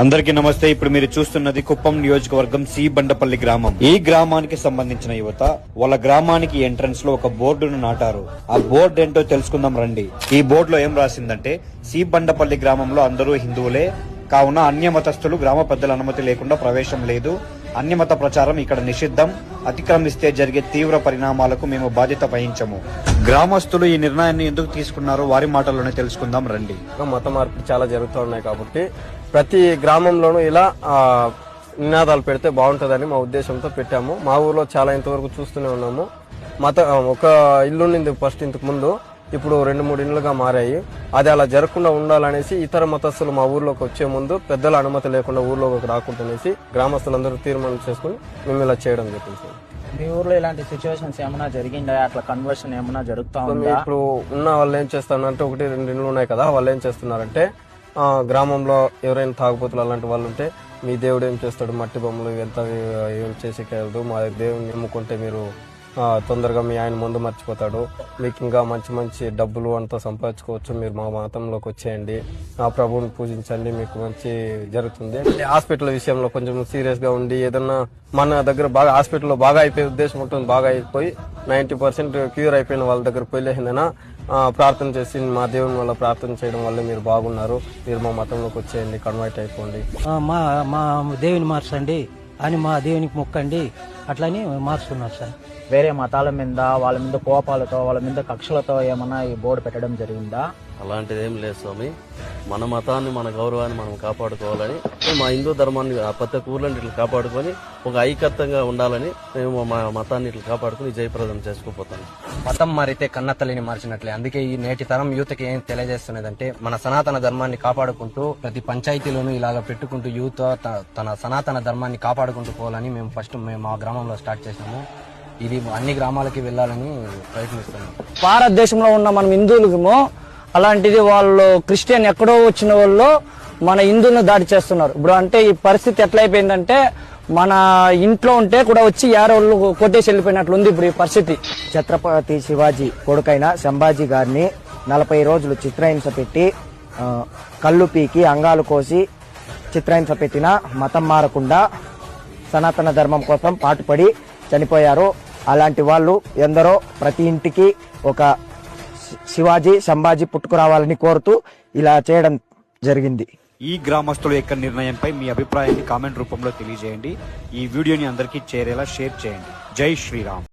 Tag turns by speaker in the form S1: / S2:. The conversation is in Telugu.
S1: అందరికీ నమస్తే. ఇప్పుడు మీరు చూస్తున్నది కుప్పం నియోజకవర్గం సి బండపల్లి గ్రామం. ఈ గ్రామానికి సంబంధించిన యువత వాళ్ళ గ్రామానికి ఎంట్రన్స్ లో ఒక బోర్డును నాటారు. ఆ బోర్డు ఏంటో తెలుసుకుందాం రండి. ఈ బోర్డులో ఏం రాసిందంటే, సి బండపల్లి గ్రామంలో అందరూ హిందువులే కావున అన్యమతస్థులు గ్రామ పెద్దల అనుమతి లేకుండా ప్రవేశం లేదు. అన్యమత ప్రచారం ఇక్కడ నిషిద్ధం. అతిక్రమిస్తే జరిగే తీవ్ర పరిణామాలకు మేము బాధ్యత వహించము. గ్రామస్తులు ఈ నిర్ణయాన్ని ఎందుకు తీసుకున్నారో వారి మాటల్లోనే తెలుసుకుందాం రండి.
S2: మత మార్పులు చాలా జరుగుతూ ఉన్నాయి కాబట్టి ప్రతి గ్రామంలోనూ ఇలా నినాదాలు పెడితే బాగుంటుందని మా ఉద్దేశంతో పెట్టాము. మా ఊర్లో చాలా ఇంతవరకు చూస్తూనే ఉన్నాము. ఒక ఇల్లు ఉండింది ఫస్ట్ ఇంతకు ముందు, ఇప్పుడు 2-3 ఇండ్లుగా మారాయి. అది అలా జరగకుండా ఉండాలనేసి ఇతర మతస్థులు మా ఊర్లోకి వచ్చే ముందు పెద్దల అనుమతి లేకుండా ఊర్లోకి రాకుండానేసి గ్రామస్తులందరూ తీర్మానం చేసుకుని మేము ఇలా చేయడం జరిగింది.
S3: మీ ఊర్లో ఇలాంటి సిచ్యువేషన్స్ ఏమైనా జరిగిందా? అట్లా కన్వర్షన్ ఏమైనా జరుగుతా ఉందా?
S2: ఇప్పుడు ఉన్న వాళ్ళు ఏం చేస్తారంటే 1-2 ఇండ్లు ఉన్నాయి కదా, వాళ్ళు ఏం చేస్తున్నారంటే గ్రామంలో ఎవరైనా తాగుబోతులు అలాంటి వాళ్ళు ఉంటే, మీ దేవుడు ఏం చేస్తాడు, మట్టి బొమ్మలు ఎంత ఏం చేసేకెళ్ళదు, మా దేవుడిని నమ్ముకుంటే మీరు తొందరగా మీ ఆయన ముందు మర్చిపోతాడు, మీకు ఇంకా మంచి మంచి డబ్బులు అంతా సంపాదించుకోవచ్చు, మీరు మా మతంలోకి వచ్చేయండి, ఆ ప్రభువుని పూజించండి, మీకు మంచి జరుగుతుంది. హాస్పిటల్ విషయంలో కొంచెం సీరియస్ గా ఉండి ఏదన్నా మన దగ్గర బాగా హాస్పిటల్లో బాగా అయిపోయే ఉద్దేశం ఉంటుంది, బాగా అయిపోయి 90% క్యూర్ అయిపోయిన వాళ్ళ దగ్గర పోయిలేసిందనా ప్రార్థన చేసి మా దేవుని వల్ల ప్రార్థన చేయడం వల్ల మీరు బాగున్నారు, మీరు మా మతంలోకి వచ్చేయండి, కన్వర్ట్ అయిపోండి,
S4: మా దేవుని మార్చండి అని మా దేవునికి మొక్కండి అట్లని మార్చుకున్నారు సార్.
S3: వేరే మతాల మీద వాళ్ళ మీద కోపాలతో వాళ్ళ మీద కక్షలతో ఏమన్నా ఈ బోర్డు పెట్టడం జరిగిందా?
S5: అలాంటిది ఏం లేదు స్వామి. మన మతాన్ని మన గౌరవాన్ని మనం కాపాడుకోవాలని, మా హిందూ ధర్మాన్ని ప్రతి ఊర్లో ఇట్లా కాపాడుకొని ఒక ఐకత్యంగా ఉండాలని మేము మా మతాన్ని ఇట్లా కాపాడుకుని జయప్రదం చేసుకోపోతాం.
S6: మతం మారితే కన్నతల్లిని మార్చినట్లే. అందుకే ఈ నేటి తరం యూత్కి ఏం తెలియజేస్తున్నదంటే, మన సనాతన ధర్మాన్ని కాపాడుకుంటూ ప్రతి పంచాయతీలోనూ ఇలాగ పెట్టుకుంటూ యూత్ తన సనాతన ధర్మాన్ని కాపాడుకుంటూ పోవాలని మేము మా గ్రామంలో స్టార్ట్ చేసినాము. ఇది అన్ని గ్రామాలకి వెళ్ళాలని ప్రయత్నిస్తున్నాం.
S7: భారతదేశంలో ఉన్న మనం హిందువులకేమో అలాంటిది వాళ్ళు క్రిస్టియన్ ఎక్కడో వచ్చిన వాళ్ళు మన హిందువులను దాడి చేస్తున్నారు. ఇప్పుడు అంటే ఈ పరిస్థితి ఎట్లయిపోయిందంటే, మన ఇంట్లో ఉంటే కూడా వచ్చి యారోళ్ళు కొట్టేసి వెళ్ళిపోయినట్లుంది ఇప్పుడు ఈ పరిస్థితి.
S8: ఛత్రపతి శివాజీ కొడుకైన సంభాజీ గారిని 40 రోజులు చిత్రహింస పెట్టి కళ్ళు పీకి అంగాలు కోసి చిత్రహింస పెట్టిన మతం మారకుండా సనాతన ధర్మం కోసం పాటుపడి చనిపోయారు. అలాంటి వాళ్ళు ఎందరో ప్రతి ఇంటికి ఒక శివాజీ సంభాజీ పుట్టుకురావాలని కోరుతూ ఇలా చేయడం జరిగింది.
S1: ఈ గ్రామస్తుల యొక్క నిర్ణయంపై మీ అభిప్రాయాన్ని కామెంట్ రూపంలో తెలియజేయండి. ఈ వీడియోని అందరికీ చేరేలా షేర్ చేయండి. జై శ్రీరామ్.